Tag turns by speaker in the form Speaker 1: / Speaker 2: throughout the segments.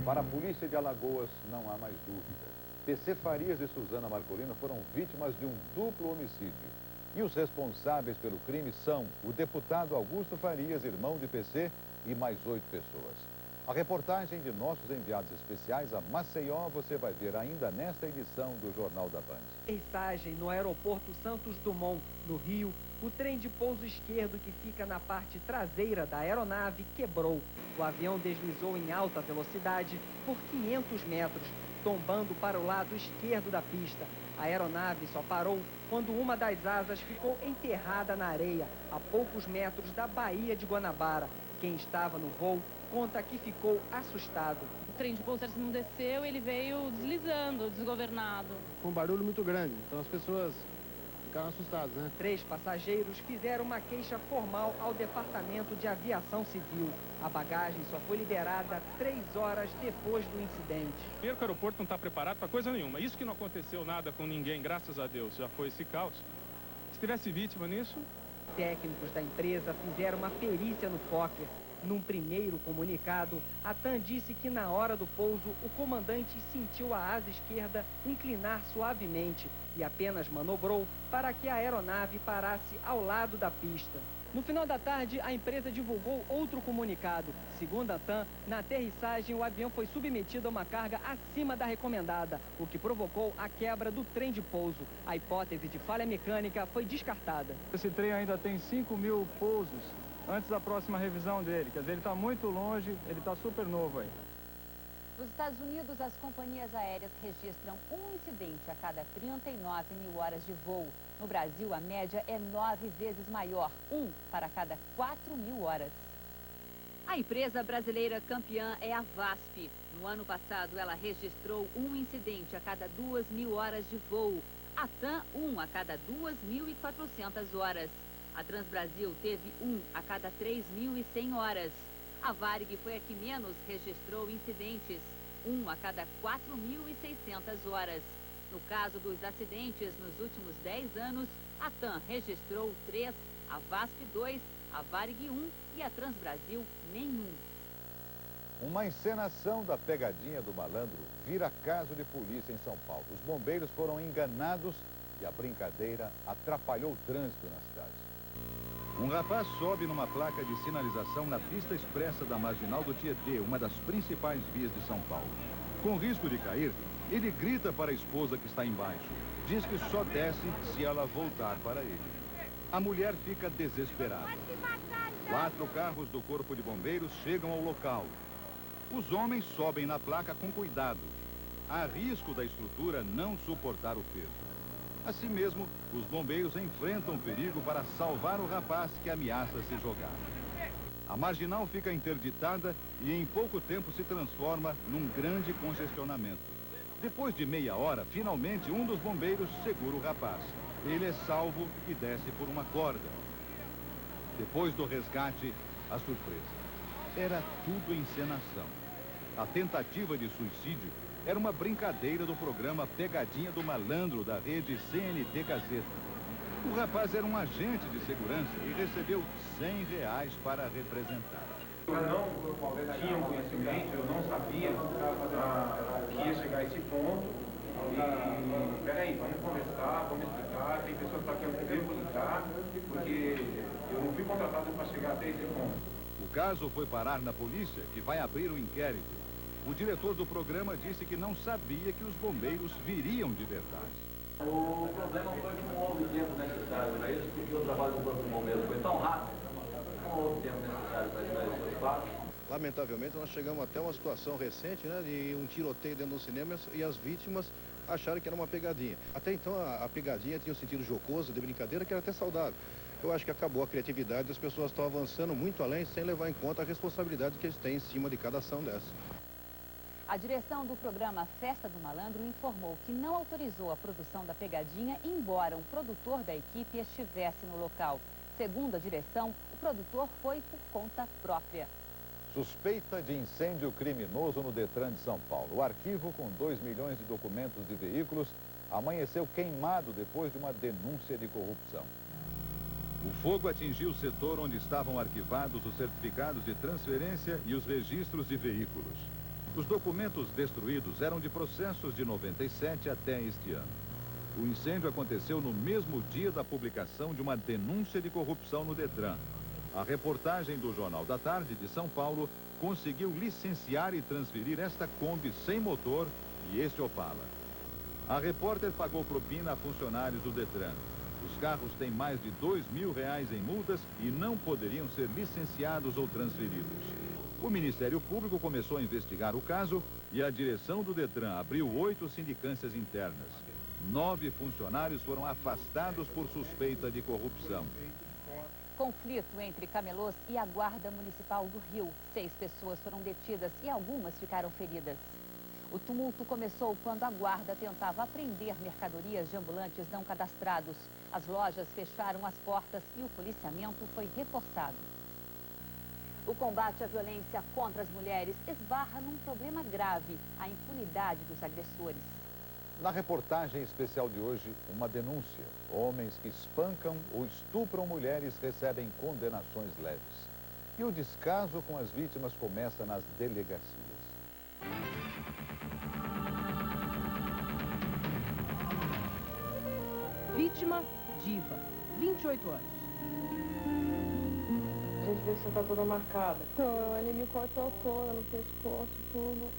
Speaker 1: Para a polícia de Alagoas, não há mais dúvida. PC Farias e Suzana Marcolino foram vítimas de um duplo homicídio. E os responsáveis pelo crime são o deputado Augusto Farias, irmão de PC, e mais 8 pessoas. A reportagem de nossos enviados especiais a Maceió você vai ver ainda nesta edição do Jornal da Band.
Speaker 2: Aterrissagem no aeroporto Santos Dumont, no Rio, o trem de pouso esquerdo que fica na parte traseira da aeronave quebrou. O avião deslizou em alta velocidade por 500 metros, tombando para o lado esquerdo da pista. A aeronave só parou quando uma das asas ficou enterrada na areia, a poucos metros da Baía de Guanabara. Quem estava no voo conta que ficou assustado.
Speaker 3: O trem de pouso não desceu, ele veio deslizando, desgovernado.
Speaker 4: Com um barulho muito grande, então as pessoas ficaram assustadas, né?
Speaker 2: 3 passageiros fizeram uma queixa formal ao Departamento de Aviação Civil. A bagagem só foi liberada 3 horas depois do incidente.
Speaker 5: Primeiro que o aeroporto não está preparado para coisa nenhuma. Isso que não aconteceu nada com ninguém, graças a Deus, já foi esse caos. Se tivesse vítima nisso...
Speaker 2: Técnicos da empresa fizeram uma perícia no Fokker. Num primeiro comunicado, a TAM disse que na hora do pouso, o comandante sentiu a asa esquerda inclinar suavemente e apenas manobrou para que a aeronave parasse ao lado da pista. No final da tarde, a empresa divulgou outro comunicado. Segundo a TAM, na aterrissagem, o avião foi submetido a uma carga acima da recomendada, o que provocou a quebra do trem de pouso. A hipótese de falha mecânica foi descartada.
Speaker 6: Esse trem ainda tem 5.000 pousos antes da próxima revisão dele. Quer dizer, ele está muito longe, ele está super novo aí.
Speaker 7: Nos Estados Unidos, as companhias aéreas registram um incidente a cada 39 mil horas de voo. No Brasil, a média é 9 vezes maior, 1 para cada 4 mil horas. A empresa brasileira campeã é a VASP. No ano passado, ela registrou um incidente a cada 2.000 horas de voo. A TAM, 1 a cada 2.400 horas. A Transbrasil teve 1 a cada 3.100 horas. A Varig foi a que menos registrou incidentes, 1 a cada 4.600 horas. No caso dos acidentes nos últimos 10 anos, a TAM registrou 3, a VASP 2, a Varig 1 e a Transbrasil nenhum.
Speaker 1: Uma encenação da pegadinha do malandro vira caso de polícia em São Paulo. Os bombeiros foram enganados e a brincadeira atrapalhou o trânsito na cidade. Um rapaz sobe numa placa de sinalização na pista expressa da Marginal do Tietê, uma das principais vias de São Paulo. Com risco de cair, ele grita para a esposa que está embaixo. Diz que só desce se ela voltar para ele. A mulher fica desesperada. 4 carros do Corpo de Bombeiros chegam ao local. Os homens sobem na placa com cuidado. Há risco da estrutura não suportar o peso. Assim mesmo, os bombeiros enfrentam o perigo para salvar o rapaz que ameaça se jogar. A marginal fica interditada e em pouco tempo se transforma num grande congestionamento. Depois de meia hora, finalmente um dos bombeiros segura o rapaz. Ele é salvo e desce por uma corda. Depois do resgate, a surpresa. Era tudo encenação. A tentativa de suicídio era uma brincadeira do programa Pegadinha do Malandro da rede CNT Gazeta. O rapaz era um agente de segurança e recebeu R$100 para representar.
Speaker 8: Eu não tinha um conhecimento, eu não sabia que ia chegar a esse ponto. E, peraí, vamos conversar, vamos explicar, tem pessoas para quem eu devo ligar, porque eu não fui contratado para chegar até esse ponto.
Speaker 1: O caso foi parar na polícia, que vai abrir o inquérito. O diretor do programa disse que não sabia que os bombeiros viriam de verdade.
Speaker 9: O problema foi que não houve tempo necessário para isso, porque o trabalho do Corpo de Bombeiros foi tão rápido, não houve tempo necessário para esclarecer os fatos.
Speaker 4: Lamentavelmente, nós chegamos até uma situação recente, né, de um tiroteio dentro do cinema e as vítimas acharam que era uma pegadinha. Até então, a pegadinha tinha um sentido jocoso, de brincadeira, que era até saudável. Eu acho que acabou a criatividade e as pessoas estão avançando muito além, sem levar em conta a responsabilidade que eles têm em cima de cada ação dessa.
Speaker 7: A direção do programa Festa do Malandro informou que não autorizou a produção da pegadinha, embora um produtor da equipe estivesse no local. Segundo a direção, o produtor foi por conta própria.
Speaker 1: Suspeita de incêndio criminoso no Detran de São Paulo. O arquivo, com 2 milhões de documentos de veículos, amanheceu queimado depois de uma denúncia de corrupção. O fogo atingiu o setor onde estavam arquivados os certificados de transferência e os registros de veículos. Os documentos destruídos eram de processos de 97 até este ano. O incêndio aconteceu no mesmo dia da publicação de uma denúncia de corrupção no Detran. A reportagem do Jornal da Tarde de São Paulo conseguiu licenciar e transferir esta Kombi sem motor e este Opala. A repórter pagou propina a funcionários do Detran. Os carros têm mais de R$2.000 em multas e não poderiam ser licenciados ou transferidos. O Ministério Público começou a investigar o caso e a direção do Detran abriu 8 sindicâncias internas. 9 funcionários foram afastados por suspeita de corrupção.
Speaker 7: Conflito entre camelôs e a Guarda Municipal do Rio. 6 pessoas foram detidas e algumas ficaram feridas. O tumulto começou quando a guarda tentava apreender mercadorias de ambulantes não cadastrados. As lojas fecharam as portas e o policiamento foi reforçado. O combate à violência contra as mulheres esbarra num problema grave, a impunidade dos agressores.
Speaker 1: Na reportagem especial de hoje, uma denúncia. Homens que espancam ou estupram mulheres recebem condenações leves. E o descaso com as vítimas começa nas delegacias.
Speaker 10: Vítima, Diva, 28 anos.
Speaker 11: A gente vê que você tá toda marcada.
Speaker 12: Então, ele me cortou toda no pescoço, tudo.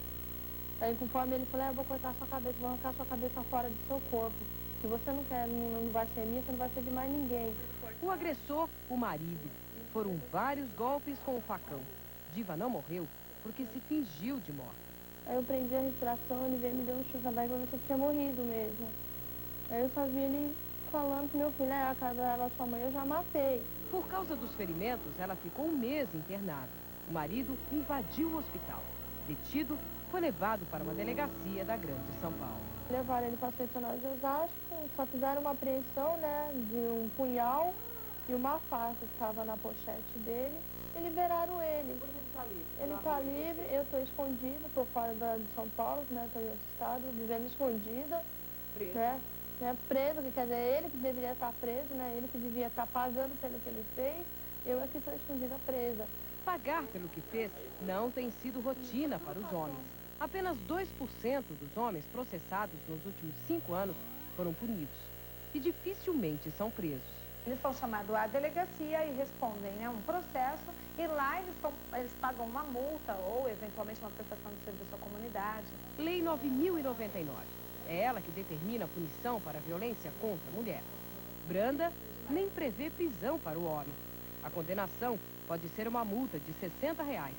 Speaker 12: Aí, conforme ele falou, eu vou cortar sua cabeça, vou arrancar sua cabeça fora do seu corpo. Se você não quer, não vai ser minha, você não vai ser de mais ninguém.
Speaker 10: O agressor, o marido. Foram vários golpes com o facão. Diva não morreu porque se fingiu de morta.
Speaker 12: Aí eu prendi a respiração, ele veio me deu um chute na barriga, eu tinha morrido mesmo. Aí eu só vi ele falando pro meu filho, a casa da sua mãe eu já matei.
Speaker 10: Por causa dos ferimentos, ela ficou um mês internada. O marido invadiu o hospital. Detido, foi levado para uma delegacia da Grande São Paulo.
Speaker 12: Levaram ele para a seccional de Osasco, só fizeram uma apreensão, né, de um punhal e uma faca que estava na pochete dele e liberaram ele. Ele está livre, eu estou escondida, estou fora de São Paulo, né, estou em outro estado, vivendo escondida, né, preso, que quer dizer, ele que deveria estar preso, né, ele que devia estar pagando pelo que ele fez, eu aqui estou escondida presa.
Speaker 10: Pagar pelo que fez não tem sido rotina para os homens. Apenas 2% dos homens processados nos últimos 5 anos foram punidos e dificilmente são presos.
Speaker 13: Eles são chamados à delegacia e respondem, né, um processo e lá eles pagam uma multa ou eventualmente uma prestação de serviço à comunidade.
Speaker 10: Lei 9.099. É ela que determina a punição para a violência contra a mulher. Branda nem prevê prisão para o homem. A condenação pode ser uma multa de R$60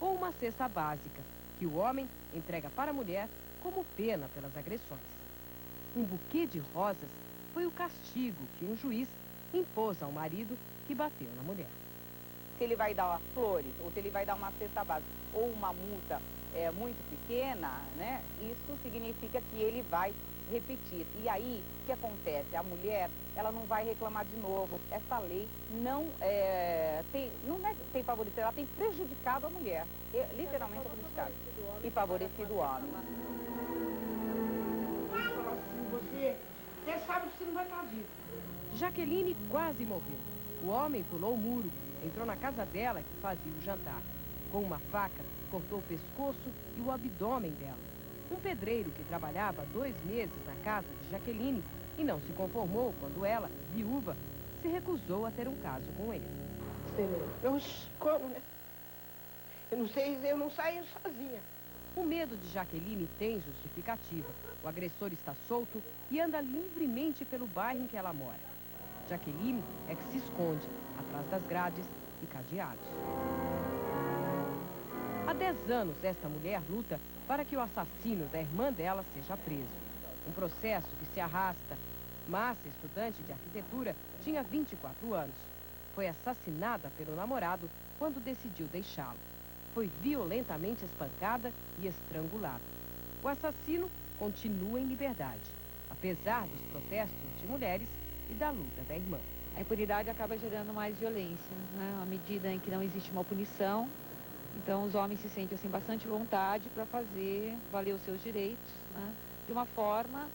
Speaker 10: ou uma cesta básica, que o homem entrega para a mulher como pena pelas agressões. Um buquê de rosas foi o castigo que um juiz impôs ao marido que bateu na mulher.
Speaker 14: Se ele vai dar flores, ou se ele vai dar uma cesta básica, ou uma multa muito pequena, né, isso significa que ele vai repetir. E aí, o que acontece? A mulher, ela não vai reclamar de novo. Essa lei não tem favorecido, ela tem prejudicado a mulher. Literalmente prejudicado. E favorecido o homem.
Speaker 10: Você sabe que você não vai estar vivo. Jaqueline quase morreu. O homem pulou o muro, entrou na casa dela que fazia o jantar. Com uma faca, cortou o pescoço e o abdômen dela. Um pedreiro que trabalhava 2 meses na casa de Jaqueline e não se conformou quando ela, viúva, se recusou a ter um caso com ele.
Speaker 11: Como, né? Eu não sei, eu não saio sozinha.
Speaker 10: O medo de Jaqueline tem justificativa. O agressor está solto e anda livremente pelo bairro em que ela mora. Jaqueline é que se esconde atrás das grades e cadeados. Há 10 anos, esta mulher luta para que o assassino da irmã dela seja preso. Um processo que se arrasta. Márcia, estudante de arquitetura, tinha 24 anos. Foi assassinada pelo namorado quando decidiu deixá-lo. Foi violentamente espancada e estrangulada. O assassino continua em liberdade, apesar dos protestos de mulheres e da luta da irmã.
Speaker 15: A impunidade acaba gerando mais violência, né? À medida em que não existe uma punição, então os homens se sentem assim, bastante vontade para fazer valer os seus direitos, né? De uma forma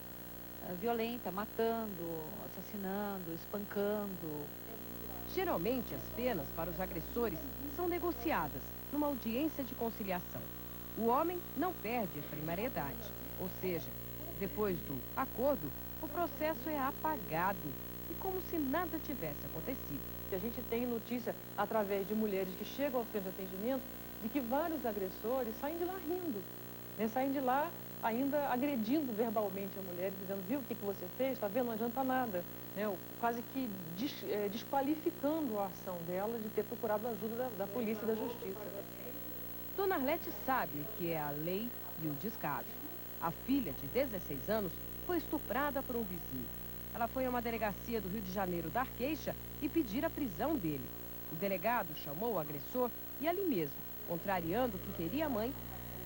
Speaker 15: violenta, matando, assassinando, espancando.
Speaker 10: Geralmente as penas para os agressores são negociadas numa audiência de conciliação. O homem não perde a primariedade, ou seja, depois do acordo, o processo é apagado e como se nada tivesse acontecido.
Speaker 16: A gente tem notícia, através de mulheres que chegam ao centro de atendimento, de que vários agressores saem de lá rindo, né? Saem de lá ainda agredindo verbalmente a mulher, dizendo, viu o que você fez? Está vendo? Não adianta nada. Né? Quase que desqualificando a ação dela de ter procurado a ajuda da polícia e da justiça.
Speaker 10: Dona Arlete sabe o que é a lei e o descaso. A filha de 16 anos foi estuprada por um vizinho. Ela foi a uma delegacia do Rio de Janeiro dar queixa e pedir a prisão dele. O delegado chamou o agressor e ali mesmo, contrariando o que queria a mãe,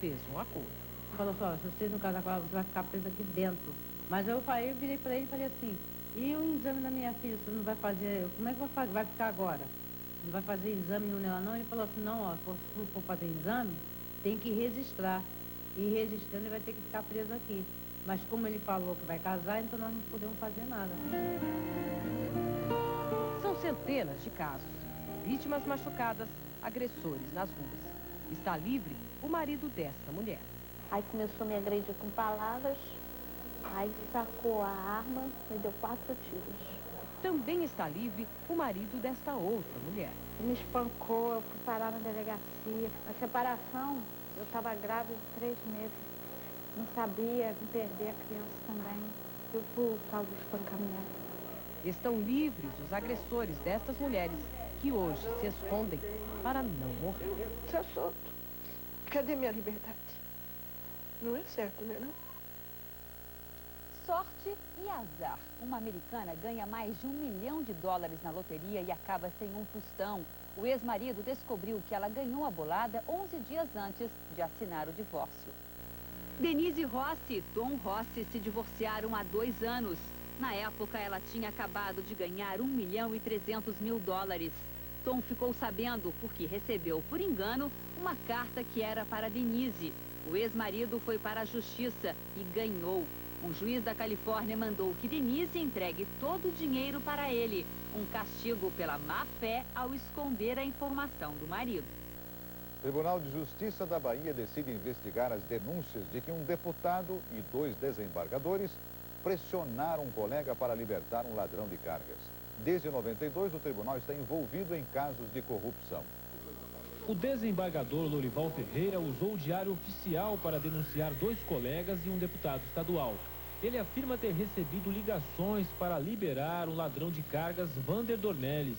Speaker 10: fez um acordo.
Speaker 17: Falou só, se vocês não casar com ela, você vai ficar presa aqui dentro. Mas eu virei para ele e falei assim, e o exame da minha filha, você não vai fazer, como é que vai ficar agora? Não vai fazer exame nela não? Ele falou assim, não, ó, se for fazer exame, tem que registrar. E registrando ele vai ter que ficar preso aqui. Mas como ele falou que vai casar, então nós não podemos fazer nada.
Speaker 10: São centenas de casos. Vítimas machucadas, agressores nas ruas. Está livre o marido desta mulher.
Speaker 12: Aí começou a me agredir com palavras, aí sacou a arma e deu 4 tiros.
Speaker 10: Também está livre o marido desta outra mulher.
Speaker 12: Me espancou, eu fui parar na delegacia. Na separação, eu estava grávida de 3 meses. Não sabia de perder a criança também. Eu fui o tal do espancamento.
Speaker 10: Estão livres os agressores destas mulheres que hoje se escondem para não morrer.
Speaker 11: Você solto. Cadê minha liberdade? Não é certo, né, não?
Speaker 7: Sorte e azar. Uma americana ganha mais de $1 milhão na loteria e acaba sem um tostão. O ex-marido descobriu que ela ganhou a bolada 11 dias antes de assinar o divórcio. Denise Rossi e Tom Rossi se divorciaram há 2 anos. Na época, ela tinha acabado de ganhar $1.300.000. Tom ficou sabendo porque recebeu, por engano, uma carta que era para Denise. O ex-marido foi para a justiça e ganhou. Um juiz da Califórnia mandou que Denise entregue todo o dinheiro para ele. Um castigo pela má-fé ao esconder a informação do marido.
Speaker 1: O Tribunal de Justiça da Bahia decide investigar as denúncias de que um deputado e 2 desembargadores pressionaram um colega para libertar um ladrão de cargas. Desde 92, o tribunal está envolvido em casos de corrupção.
Speaker 18: O desembargador Lorival Ferreira usou o diário oficial para denunciar 2 colegas e um deputado estadual. Ele afirma ter recebido ligações para liberar o ladrão de cargas Vander Dornelles,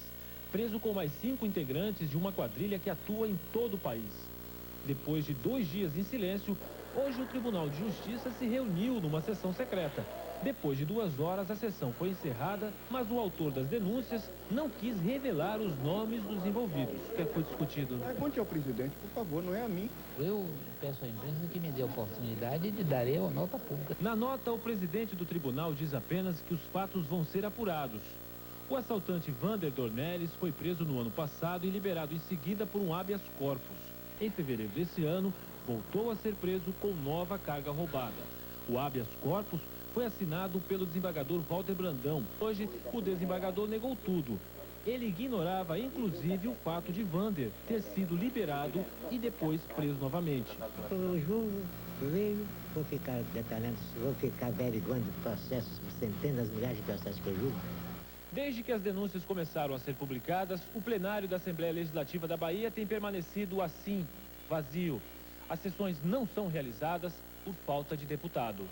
Speaker 18: preso com mais 5 integrantes de uma quadrilha que atua em todo o país. Depois de 2 dias em silêncio, hoje o Tribunal de Justiça se reuniu numa sessão secreta. Depois de 2 horas, a sessão foi encerrada, mas o autor das denúncias não quis revelar os nomes dos envolvidos. O que foi discutido?
Speaker 19: Conte ao presidente, por favor, não é a mim.
Speaker 20: Eu peço à imprensa que me dê a oportunidade de dar a nota pública.
Speaker 18: Na nota, o presidente do tribunal diz apenas que os fatos vão ser apurados. O assaltante Vander Dornelles foi preso no ano passado e liberado em seguida por um habeas corpus. Em fevereiro desse ano, voltou a ser preso com nova carga roubada. O habeas corpus foi assinado pelo desembargador Walter Brandão. Hoje, o desembargador negou tudo. Ele ignorava, inclusive, o fato de Vander ter sido liberado e depois preso novamente.
Speaker 21: O julgo veio, vou ficar detalhando, vou ficar averiguando processos, centenas, milhares de processos que eu julgo.
Speaker 18: Desde que as denúncias começaram a ser publicadas, o plenário da Assembleia Legislativa da Bahia tem permanecido assim, vazio. As sessões não são realizadas por falta de deputado.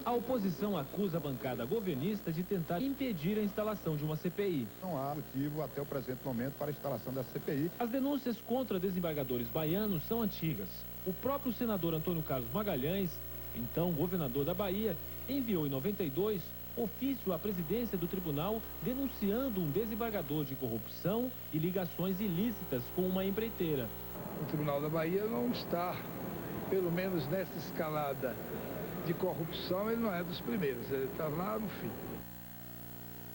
Speaker 18: A oposição acusa a bancada governista de tentar impedir a instalação de uma CPI.
Speaker 19: Não há motivo até o presente momento para a instalação da CPI.
Speaker 18: As denúncias contra desembargadores baianos são antigas. O próprio senador Antônio Carlos Magalhães, então governador da Bahia, enviou em 92 ofício à presidência do tribunal denunciando um desembargador de corrupção e ligações ilícitas com uma empreiteira.
Speaker 22: O Tribunal da Bahia não está, pelo menos nessa escalada de corrupção, ele não é dos primeiros, ele está lá no fim.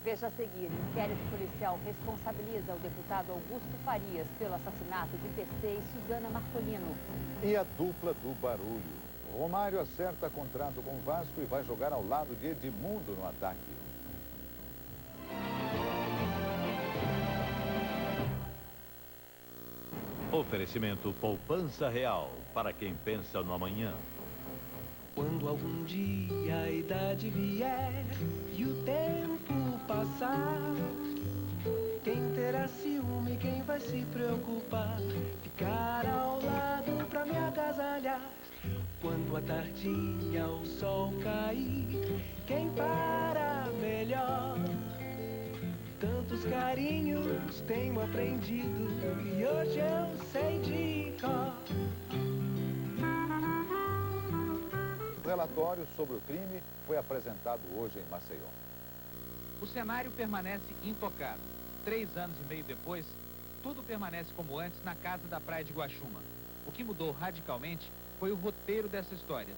Speaker 7: Veja a seguir, inquérito policial responsabiliza o deputado Augusto Farias pelo assassinato de PC e Suzana Marcolino.
Speaker 1: E a dupla do barulho. Romário acerta contrato com o Vasco e vai jogar ao lado de Edmundo no ataque.
Speaker 3: Oferecimento Poupança Real, para quem pensa no amanhã.
Speaker 5: Quando algum dia a idade vier e o tempo passar, quem terá ciúme, quem vai se preocupar? Ficar ao lado pra me agasalhar. Quando a tardinha o sol cair, quem para melhor? Tantos carinhos tenho aprendido e hoje eu sei de cor.
Speaker 1: O relatório sobre o crime foi apresentado hoje em Maceió.
Speaker 23: O cenário permanece intocado. 3 anos e meio depois, tudo permanece como antes na casa da praia de Guaxuma. O que mudou radicalmente foi o roteiro dessa história.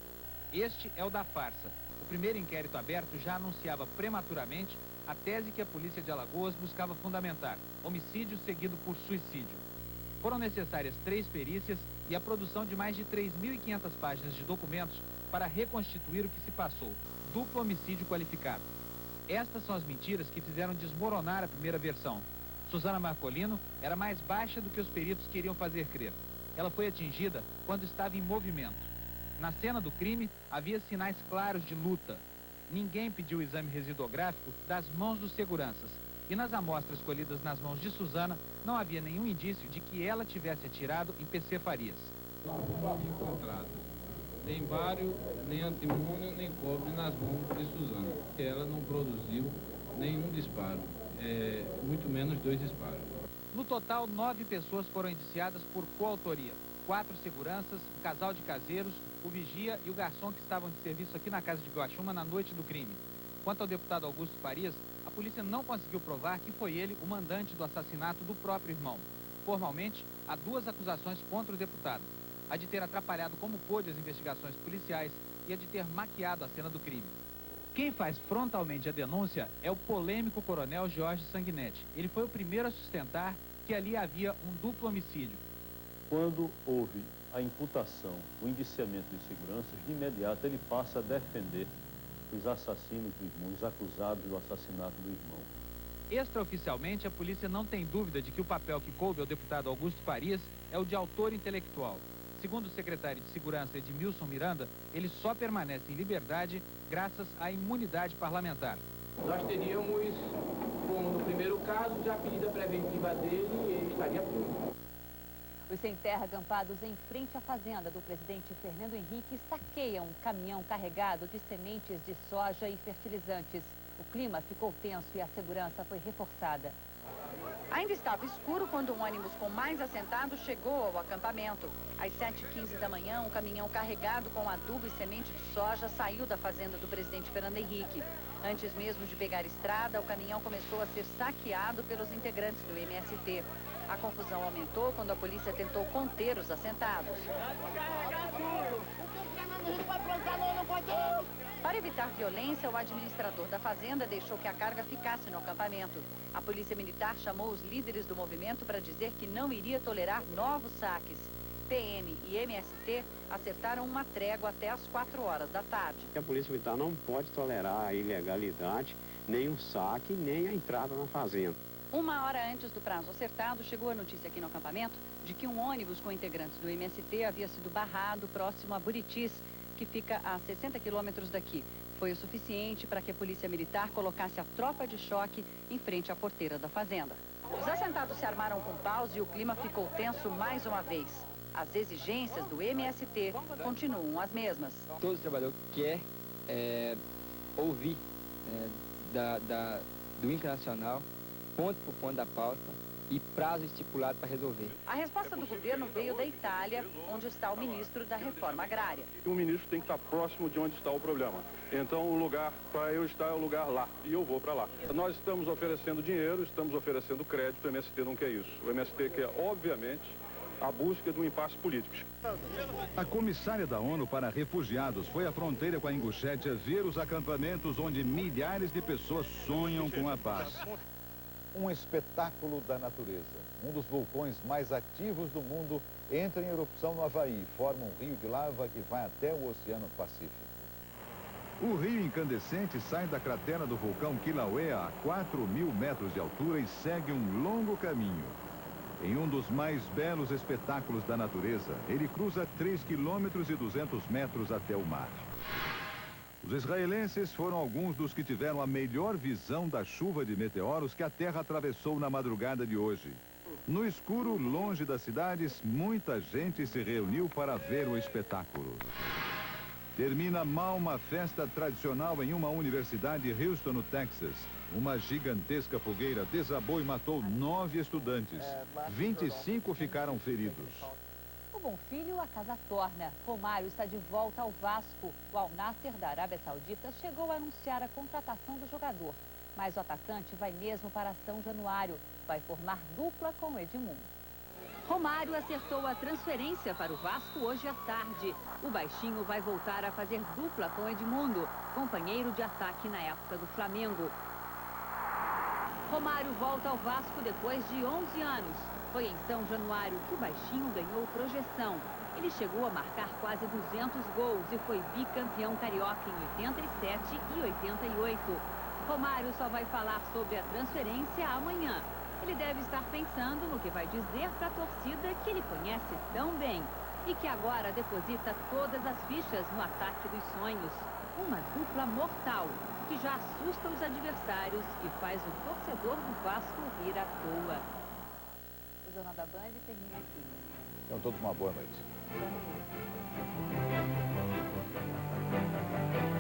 Speaker 23: Este é o da farsa. O primeiro inquérito aberto já anunciava prematuramente a tese que a polícia de Alagoas buscava fundamentar: homicídio seguido por suicídio. Foram necessárias 3 perícias e a produção de mais de 3.500 páginas de documentos para reconstituir o que se passou: duplo homicídio qualificado. Estas são as mentiras que fizeram desmoronar a primeira versão. Suzana Marcolino era mais baixa do que os peritos queriam fazer crer. Ela foi atingida quando estava em movimento. Na cena do crime, havia sinais claros de luta. Ninguém pediu o exame residuográfico das mãos dos seguranças. E nas amostras colhidas nas mãos de Suzana, não havia nenhum indício de que ela tivesse atirado em PC Farias.
Speaker 24: Não encontrado nem bário, nem antimônio, nem cobre nas mãos de Suzana. Ela não produziu nenhum disparo, muito menos 2 disparos.
Speaker 23: No total, 9 pessoas foram indiciadas por coautoria. 4 seguranças, um casal de caseiros, o vigia e o garçom que estavam de serviço aqui na casa de Guaxuma na noite do crime. Quanto ao deputado Augusto Farias, a polícia não conseguiu provar que foi ele o mandante do assassinato do próprio irmão. Formalmente, há 2 acusações contra o deputado: a de ter atrapalhado como pôde as investigações policiais e a de ter maquiado a cena do crime. Quem faz frontalmente a denúncia é o polêmico coronel Jorge Sanguinetti. Ele foi o primeiro a sustentar que ali havia um duplo homicídio.
Speaker 25: Quando houve a imputação, o indiciamento de seguranças, de imediato ele passa a defender os assassinos do irmão, os acusados do assassinato do irmão.
Speaker 23: Extraoficialmente, a polícia não tem dúvida de que o papel que coube ao deputado Augusto Farias é o de autor intelectual. Segundo o secretário de Segurança Edmilson Miranda, ele só permanece em liberdade graças à imunidade parlamentar.
Speaker 8: Nós teríamos, como no primeiro caso, já a pedida preventiva dele e ele estaria preso.
Speaker 7: Os sem terra acampados em frente à fazenda do presidente Fernando Henrique saqueiam um caminhão carregado de sementes de soja e fertilizantes. O clima ficou tenso e a segurança foi reforçada.
Speaker 14: Ainda estava escuro quando um ônibus com mais assentados chegou ao acampamento. Às 7h15 da manhã, um caminhão carregado com adubo e semente de soja saiu da fazenda do presidente Fernando Henrique. Antes mesmo de pegar estrada, o caminhão começou a ser saqueado pelos integrantes do MST. A confusão aumentou quando a polícia tentou conter os assentados. Para evitar violência, o administrador da fazenda deixou que a carga ficasse no acampamento. A polícia militar chamou os líderes do movimento para dizer que não iria tolerar novos saques. PM e MST acertaram uma trégua até às 4 horas da tarde.
Speaker 26: A polícia militar não pode tolerar a ilegalidade, nem o saque, nem a entrada na fazenda.
Speaker 14: 1 hora antes do prazo acertado, chegou a notícia aqui no acampamento de que um ônibus com integrantes do MST havia sido barrado próximo a Buritis, que fica a 60 quilômetros daqui. Foi o suficiente para que a polícia militar colocasse a tropa de choque em frente à porteira da fazenda. Os assentados se armaram com paus e o clima ficou tenso mais uma vez. As exigências do MST continuam as mesmas.
Speaker 27: Todo trabalhador quer ouvir do internacional, ponto por ponto da pauta, e prazo estipulado para resolver.
Speaker 14: A resposta do governo veio da Itália, onde está o ministro da Reforma Agrária.
Speaker 28: O ministro tem que estar próximo de onde está o problema. Então o lugar para eu estar é o lugar lá, e eu vou para lá. Nós estamos oferecendo dinheiro, estamos oferecendo crédito, o MST não quer isso. O MST quer, obviamente, a busca de um impasse político.
Speaker 1: A comissária da ONU para refugiados foi à fronteira com a Ingushétia ver os acampamentos onde milhares de pessoas sonham com a paz. Um espetáculo da natureza. Um dos vulcões mais ativos do mundo entra em erupção no Havaí e forma um rio de lava que vai até o Oceano Pacífico. O rio incandescente sai da cratera do vulcão Kilauea a 4.000 metros de altura e segue um longo caminho. Em um dos mais belos espetáculos da natureza, ele cruza 3,2 km até o mar. Os israelenses foram alguns dos que tiveram a melhor visão da chuva de meteoros que a Terra atravessou na madrugada de hoje. No escuro, longe das cidades, muita gente se reuniu para ver o espetáculo. Termina mal uma festa tradicional em uma universidade em Houston, no Texas. Uma gigantesca fogueira desabou e matou 9 estudantes. 25 ficaram feridos.
Speaker 7: O bom filho, a casa torna. Romário está de volta ao Vasco. O Al Nassr da Arábia Saudita chegou a anunciar a contratação do jogador. Mas o atacante vai mesmo para São Januário. Vai formar dupla com o Edmundo. Romário acertou a transferência para o Vasco hoje à tarde. O baixinho vai voltar a fazer dupla com Edmundo, companheiro de ataque na época do Flamengo. Romário volta ao Vasco depois de 11 anos. Foi em São Januário que o baixinho ganhou projeção. Ele chegou a marcar quase 200 gols e foi bicampeão carioca em 87 e 88. Romário só vai falar sobre a transferência amanhã. Ele deve estar pensando no que vai dizer para a torcida que ele conhece tão bem e que agora deposita todas as fichas no ataque dos sonhos. Uma dupla mortal que já assusta os adversários e faz o torcedor do Vasco rir à toa. O Jornal da Band termina aqui.
Speaker 1: Então, todos uma boa noite.
Speaker 7: Boa noite.